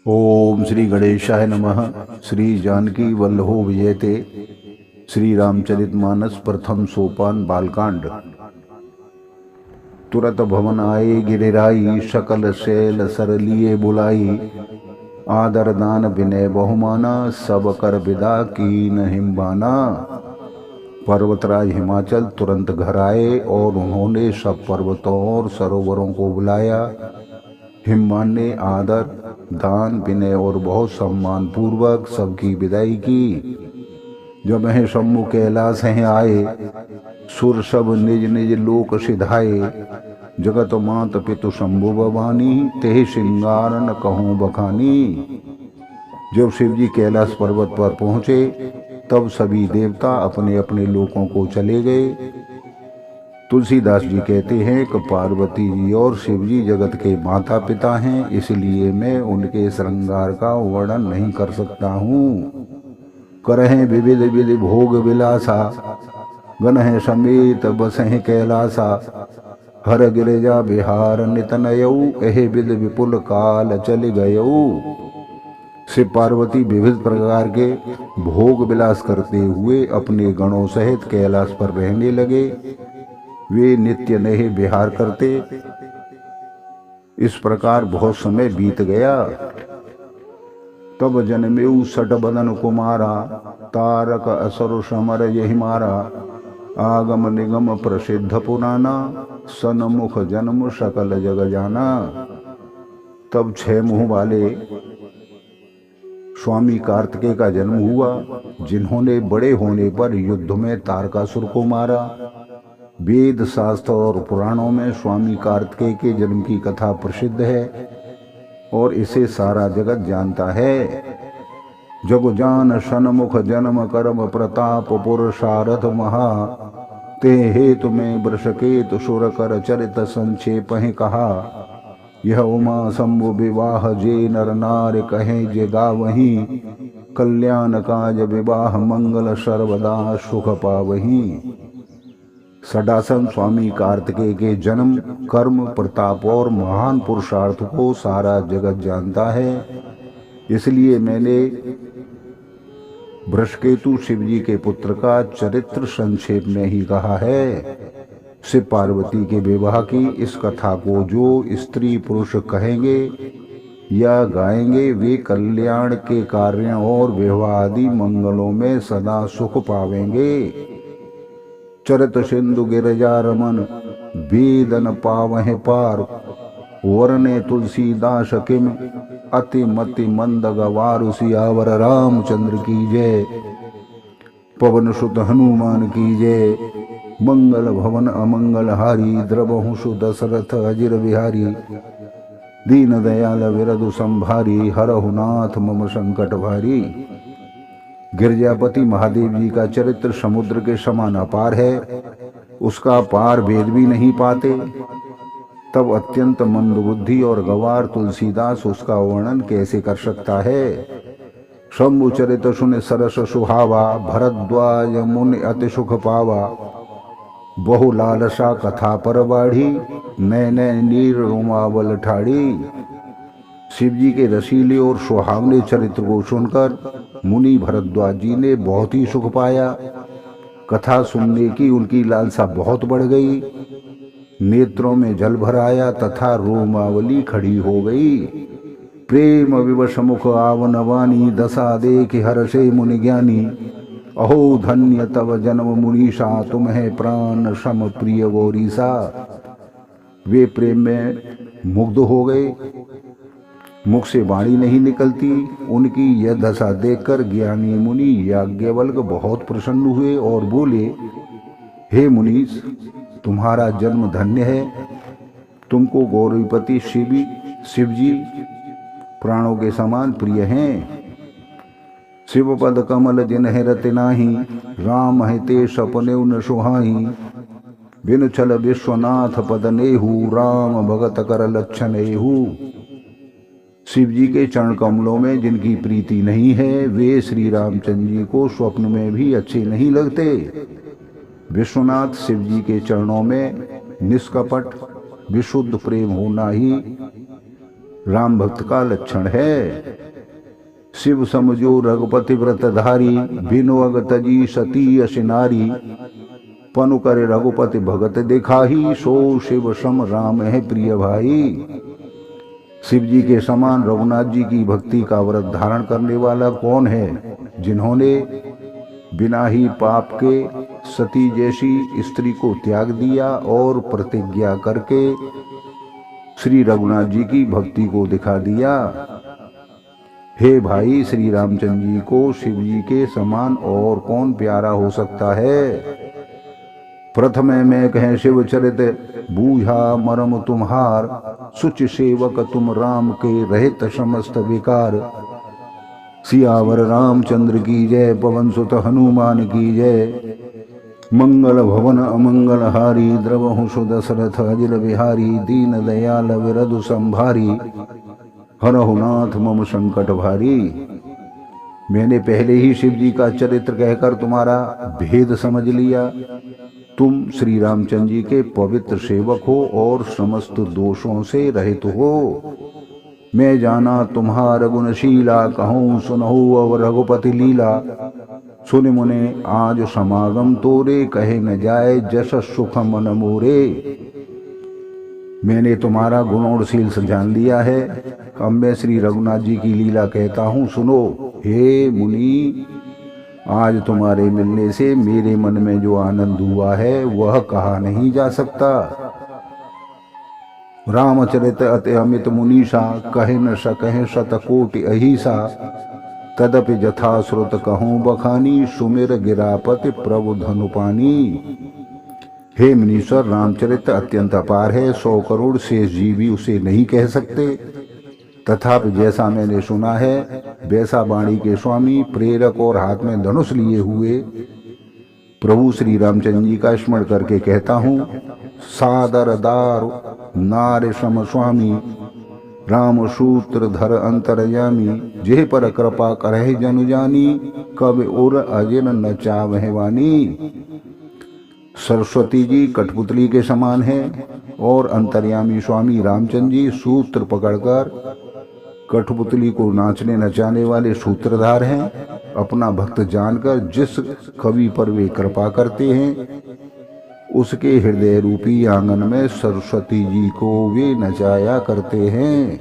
ओम श्री गणेशाय नमः। श्री जानकी वल्लभो विजयते। श्री रामचरितमानस प्रथम सोपान बालकांड। तुरत भवन आए गिरिराई, सकल शैल सरलिए बुलाई। आदर दान विनय बहुमाना, सब कर विदा कीन हिम्बाना। पर्वतराज हिमाचल तुरंत घर आए और उन्होंने सब पर्वतों और सरोवरों को बुलाया। हिमवान ने आदर दान विनय और बहुत सम्मान पूर्वक सबकी विदाई की। जब वह सम्मुख कैलाश हैं आए, सुर सब निज निज लोक सिधाए। जगत मात पितु शंभु भवानी, तेहि श्रृंगार न कहूँ बखानी। जब शिव जी कैलाश पर्वत पर पहुँचे तब सभी देवता अपने अपने लोकों को चले गए। तुलसीदास जी कहते हैं कि पार्वती जी और शिव जी जगत के माता पिता हैं, इसलिए मैं उनके श्रृंगार का वर्णन नहीं कर सकता हूँ। करहें विविध विधि भोग विलासा, गनहें समेत बसहें कैलासा। हर गिरिजा बिहार नित नयऊ, एहे विध विपुल काल चल गयऊ। शिव पार्वती विविध प्रकार के भोग विलास करते हुए अपने गणों सहित कैलाश पर रहने लगे। वे नित्य नए विहार करते। इस प्रकार बहुत समय बीत गया। तब जन्मेऊ सट बदन कुमारा, तारक असुर समर यही मारा। आगम निगम प्रसिद्ध पुराना, सन्मुख जन्म सकल जग जाना। तब 6 मुँह वाले स्वामी कार्तिकेय का जन्म हुआ, जिन्होंने बड़े होने पर युद्ध में तारकासुर को मारा। वेद शास्त्र और पुराणों में स्वामी कार्तिकेय के जन्म की कथा प्रसिद्ध है और इसे सारा जगत जानता है। जग जान सन्मुख जन्म कर्म प्रताप पुरुषारथ महा। ते हेतु में वृषकेतु सुर कर चरित संक्षेप है कहा। यह उमा शंभु विवाह जे नर नार कहे जे गावही। कल्याण काज विवाह मंगल सर्वदा सुख पावही। सडासन स्वामी कार्तिकेय के जन्म कर्म प्रताप और महान पुरुषार्थ को सारा जगत जानता है, इसलिए मैंने वृषकेतु शिव जी के पुत्र का चरित्र संक्षेप में ही कहा है। शिव पार्वती के विवाह की इस कथा को जो स्त्री पुरुष कहेंगे या गाएंगे वे कल्याण के कार्यों और विवाह आदि मंगलों में सदा सुख पावेंगे। चरित सिंधु गिरजा रमन, वेदन पावह पार। वरने तुलसीदास किम, अति मति मंद गवार। सियावर रामचंद्र की जय, पवन सुत हनुमान की जय। मंगल भवन अमंगल हारी, द्रवहु सु दशरथ अजिर बिहारी। दीन दयाल विरधु संभारी, हरहु नाथ मम संकट भारी। गिरजापति महादेव जी का चरित्र समुद्र के समान अपार है, उसका पार वेद भी नहीं पाते। तब अत्यंत मंद बुद्धि और गवार तुलसीदास उसका वर्णन कैसे कर सकता है। शंभु चरित सुन सरस सुहावा, भरद्वाज मुनि अति सुख पावा। बहु लालसा कथा पर बाढ़ी, नैन नीर रोमावल ठाड़ी। शिव जी के रसीले और सुहावने चरित्र को सुनकर मुनि भरद्वाज जी ने बहुत ही सुख पाया। कथा सुनने की उनकी लालसा बहुत बढ़ गई। नेत्रों में जल भर आया तथा रोमावली खड़ी हो गई। प्रेम विवश मुख आवनवानी, दशा देख हर्षे मुनि ज्ञानी। अहो धन्य तव जन्म मुनीषा, तुम्हें प्राण सम प्रिय गौरीसा। वे प्रेम में मुग्ध हो गए, मुख से वाणी नहीं निकलती। उनकी यह दशा देखकर ज्ञानी मुनि याज्ञवल्क्य बहुत प्रसन्न हुए और बोले, हे मुनीश, तुम्हारा जन्म धन्य है। तुमको गौरीपति शिव जी प्राणों के समान प्रिय हैं। शिव पद कमल जिन्ह रति नाही, राम है ते सपने न सुहाई। बिन छल विश्वनाथ पद नेहू, राम भगत कर लक्षण एहू। शिव जी के चरण कमलों में जिनकी प्रीति नहीं है वे श्री रामचंद्र जी को स्वप्न में भी अच्छे नहीं लगते। विश्वनाथ शिव जी के चरणों में निष्कपट विशुद्ध प्रेम होना ही राम भक्त का लक्षण है। शिव समझो रघुपति व्रतधारी, बिनु अग तजी सती असिनारी। पनु करे रघुपति भगत दिखाही, सो शिव सम राम है प्रिय भाई। शिव जी के समान रघुनाथ जी की भक्ति का व्रत धारण करने वाला कौन है? जिन्होंने बिना ही पाप के सती जैसी स्त्री को त्याग दिया और प्रतिज्ञा करके श्री रघुनाथ जी की भक्ति को दिखा दिया। हे भाई, श्री रामचंद्र जी को शिव जी के समान और कौन प्यारा हो सकता है? प्रथम में कहें शिव चरित बूझा मरम तुम्हार, सुच सेवक तुम राम के रहित समस्त विकार। सियावर रामचंद्र की जय, पवन सुत हनुमान की जय। मंगल भवन अमंगल हारी, द्रवहु सुदशरथ अजिल बिहारी। दीन दयाल विरधु संभारी, हरहु नाथ मम संकट भारी। मैंने पहले ही शिव जी का चरित्र कहकर तुम्हारा भेद समझ लिया। तुम श्री रामचंद्र जी के पवित्र सेवक हो और समस्त दोषों से रहित हो। मैं जाना तुम्हार गुणशीला, कहूँ सुनहु अव रघुपति लीला। सुन मुने आज समागम तोरे, कहे न जाए जस सुख मन मोरे। मैंने तुम्हारा गुणोड़शील जान लिया है। अब मैं श्री रघुनाथ जी की लीला कहता हूँ, सुनो। हे मुनि, आज तुम्हारे मिलने से मेरे मन में जो आनंद हुआ है वह कहा नहीं जा सकता। रामचरित अति अमित मुनीषा, कहे न सकहे शतकोटि अहिसा। तदपि जथा श्रुत कहूँ बखानी, सुमिर गिरापति प्रभु धनुपानी। हे मुनीश्वर, रामचरित अत्यंत अपार है, 100 करोड़ शेष जीवी उसे नहीं कह सकते। तथापि जैसा मैंने सुना है वैसा वाणी के स्वामी, प्रेरक और हाथ में धनुष लिए हुए प्रभु श्री रामचंद्र जी का स्मरण करके कहता हूँ। सादर दार नार सम स्वामी, राम सूत्र धर अंतरयामी। जेह पर कृपा करहि जनु जानी, कब उर अजिन न चावह वानी। सरस्वती जी कठपुतली के समान है और अंतर्यामी स्वामी रामचंद्र जी सूत्र पकड़कर कठपुतली को नाचने नचाने वाले सूत्रधार हैं। अपना भक्त जानकर जिस कवि पर वे कृपा करते हैं उसके हृदय रूपी आंगन में सरस्वती जी को वे नचाया करते हैं।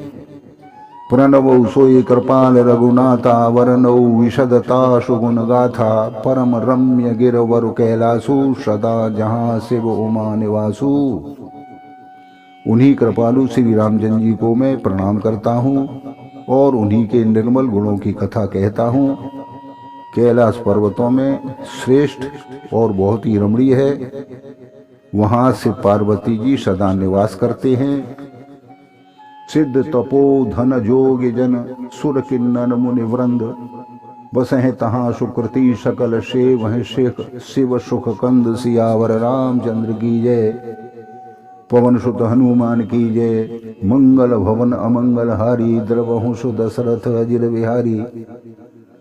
प्रणव सोई कृपाल रघुनाथा, वरनौ विशदता सुगुण गाथा। परम रम्य गिरवर कैलासु, सदा जहाँ शिव उमा निवासु। उन्हीं कृपालु श्री रामचंद्र जी को मैं प्रणाम करता हूँ और उन्हीं के निर्मल गुणों की कथा कहता हूँ। कैलाश पर्वतों में श्रेष्ठ और बहुत ही रमणीय है, वहाँ से पार्वती जी सदा निवास करते हैं। सिद्ध तपो धन जोग जन, सुर किन्नर मुनि वृंद। बसहें तहाँ सुकृति सकल से, वह शिव सुख कंद। सियावर रामचंद्र की जय, पवन सुत हनुमान की जय। मंगल भवन अमंगल हारी, द्रवहु सुदशरथ अजिल बिहारी।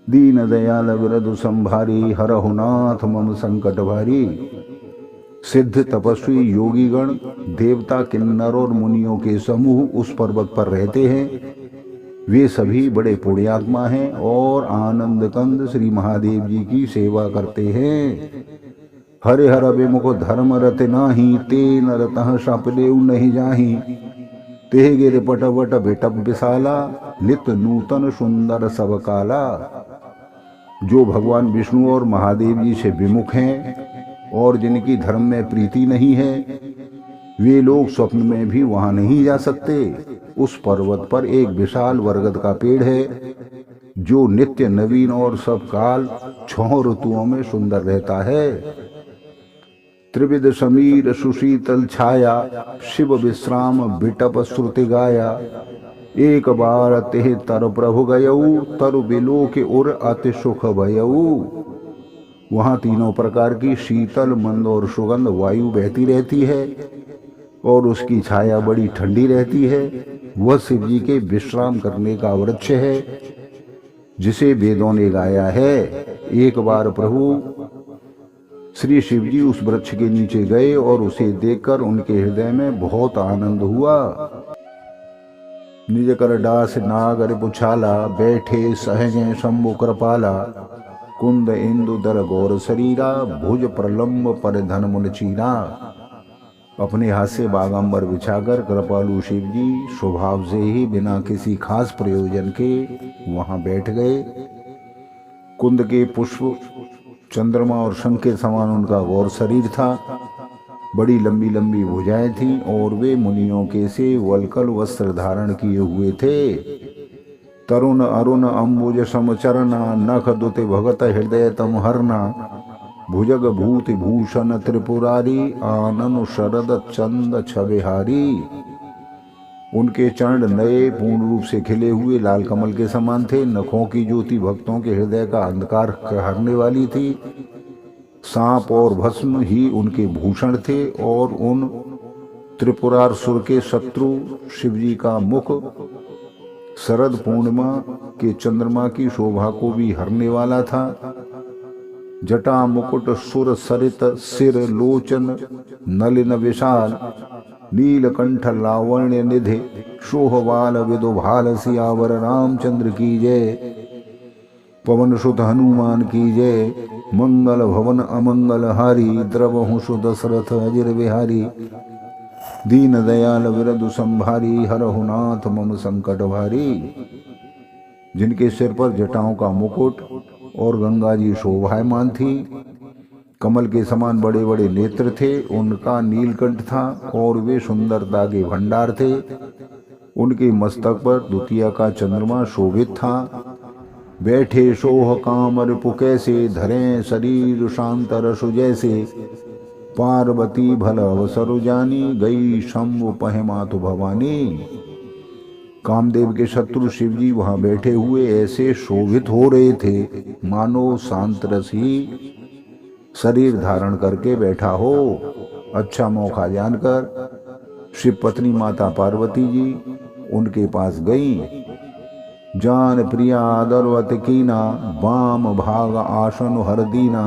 दीन दयाल विरधु संभारी, हरहु नाथ मम संकट भारी। सिद्ध तपस्वी योगीगण, देवता, किन्नर और मुनियों के समूह उस पर्वत पर रहते हैं। वे सभी बड़े पुण्यात्मा हैं और आनंद कंद श्री महादेव जी की सेवा करते हैं। हरे हर विमुख धर्म रत नाही, ते नर तह सपदेव नहीं जाही। तेह गिर पटवट बिटप विशाला, नित नूतन सुंदर सब काला। जो भगवान विष्णु और महादेव जी से विमुख हैं और जिनकी धर्म में प्रीति नहीं है, वे लोग स्वप्न में भी वहां नहीं जा सकते। उस पर्वत पर एक विशाल बरगद का पेड़ है जो नित्य नवीन और सब काल 6 ऋतुओं में सुंदर रहता है। त्रिविध समीर सुशीतल छाया, शिव विश्राम बिटप श्रुति गाया। एक बार तेह तर प्रभु गयऊ, तरु बिलो के उर अति सुख भयऊ। वहाँ तीनों प्रकार की शीतल मंद और सुगंध वायु बहती रहती है और उसकी छाया बड़ी ठंडी रहती है। वह शिव जी के विश्राम करने का वृक्ष है जिसे वेदों ने गाया है। एक बार प्रभु श्री शिव जी उस वृक्ष के नीचे गए और उसे देखकर उनके हृदय में बहुत आनंद हुआ। निज कर डास नागर पुछाला, बैठे सहजे शंभु कृपाला। कुंद इंदु दर गौर शरीरा, भुज प्रलंब पर धन मुन चीरा। अपने हाथ से बागंबर बिछाकर कृपालु शिव जी स्वभाव से ही बिना किसी खास प्रयोजन के वहां बैठ गए। कुंद के पुष्प, चंद्रमा और शंख के समान उनका गौर शरीर था। बड़ी लंबी लंबी भुजाएं थीं और वे मुनियों के से वलकल वस्त्र धारण किए हुए थे। तरुण अरुण अम्बुज समचरना, नख दुते भगत हृदय तम हरना। भुजग भूति भूषण त्रिपुरारी, आनन शरद चंद छबिहारी। उनके चरण नए पूर्ण रूप से खिले हुए लाल कमल के समान थे। नखों की ज्योति भक्तों के हृदय का अंधकार हरने वाली थी। सांप और भस्म ही उनके भूषण थे और उन त्रिपुरासुर के शत्रु शिवजी का मुख शरद पूर्णिमा के चंद्रमा की शोभा को भी हरने वाला था। जटा मुकुट सुर सरित सिर लोचन नलिन विशाल, नीलकंठ लावण्य निधि शोहवाल विदुभाल। सियावर रामचंद्र की जय, पवन सुत हनुमान की जय। मंगल भवन अमंगल हारी, द्रवहु सुत दशरथ अजिर बिहारी। दीन दयाल विरधु संभारी, हरहु नाथ मम संकट भारी। जिनके सिर पर जटाओं का मुकुट और गंगा जी शोभायमान थी, कमल के समान बड़े बड़े नेत्र थे। उनका नीलकंठ था और वे सुंदरता के भंडार थे। उनके मस्तक पर द्वितीय का चंद्रमा शोभित था। बैठे सोह काम रिपु कैसे, धरें शरीर शांत रसु जैसे। पार्वती भल अवसरु जानी, गई शंभु पह मातु भवानी। कामदेव के शत्रु शिवजी वहां बैठे हुए ऐसे शोभित हो रहे थे मानो शांत रस ही शरीर धारण करके बैठा हो। अच्छा मौका जानकर शिव पत्नी माता पार्वती जी उनके पास गईं। जान प्रिया आदरवत कीना, वाम भाग आसन हर दीना।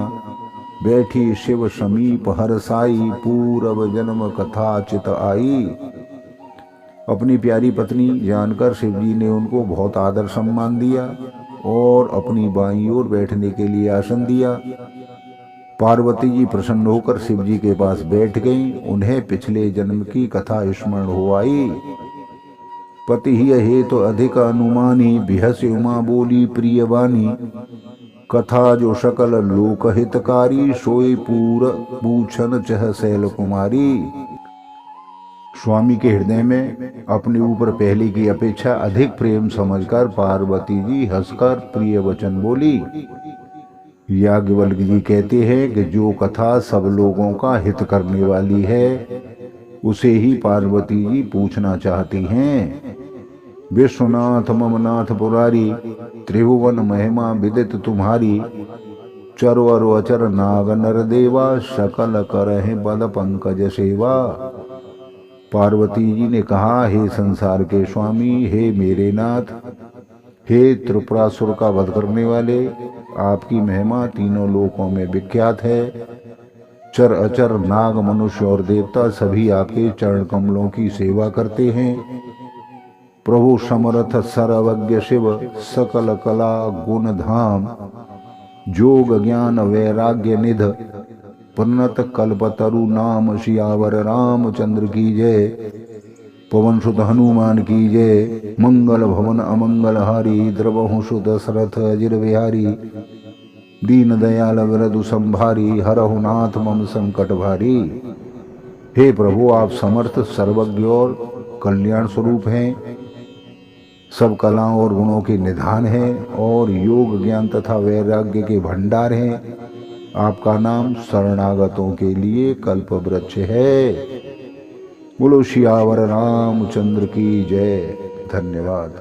बैठी शिव समीप हर साई, पूरब जन्म कथा चित आई। अपनी प्यारी पत्नी जानकर शिवजी ने उनको बहुत आदर सम्मान दिया और अपनी बाईं ओर बैठने के लिए आसन दिया। पार्वती जी प्रसन्न होकर शिवजी के पास बैठ गईं। उन्हें पिछले जन्म की कथा स्मरण हो आई। पति ही हे तो अधिक अनुमानी, बिहस उमा बोली प्रिय वाणी। कथा जो सकल लोक हितकारी, सोई पूर पूछन चह शैल कुमारी। स्वामी के हृदय में अपने ऊपर पहले की अपेक्षा अधिक प्रेम समझकर पार्वती जी हंसकर प्रिय वचन बोली। याज्ञवल्क्य जी कहते हैं कि जो कथा सब लोगों का हित करने वाली है उसे ही पार्वती जी पूछना चाहती हैं। विश्वनाथ ममनाथ पुरारी, त्रिभुवन महिमा विदित तुम्हारी। चरवर अचर नाग नर देवा, सकल करहि पद पंकज सेवा। पार्वती जी ने कहा, हे संसार के स्वामी, हे मेरे नाथ, हे त्रिपुरासुर का वध करने वाले, आपकी महिमा तीनों लोकों में विख्यात है। चर अचर नाग मनुष्य और देवता सभी आपके चरण कमलों की सेवा करते हैं। प्रभु समर्थ सर्वज्ञ शिव, सकल कला गुण धाम। जोग ज्ञान वैराग्य निध, पुन्नत कल्पतरु नाम। सियावर रामचंद्र की जय, पवन सुत हनुमान की जय। मंगल भवन अमंगल हारी, द्रवहु सुत दशरथ अजिर बिहारी। दीन दयाल विरधु संभारी, हरहु नाथ मम संकट भारी। हे प्रभु, आप समर्थ सर्वज्ञ और कल्याण स्वरूप हैं, सब कलाओं और गुणों के निधान हैं और योग ज्ञान तथा वैराग्य के भंडार हैं। आपका नाम शरणागतों के लिए कल्प वृक्ष है। बोलो सियावर रामचंद्र की जय। धन्यवाद।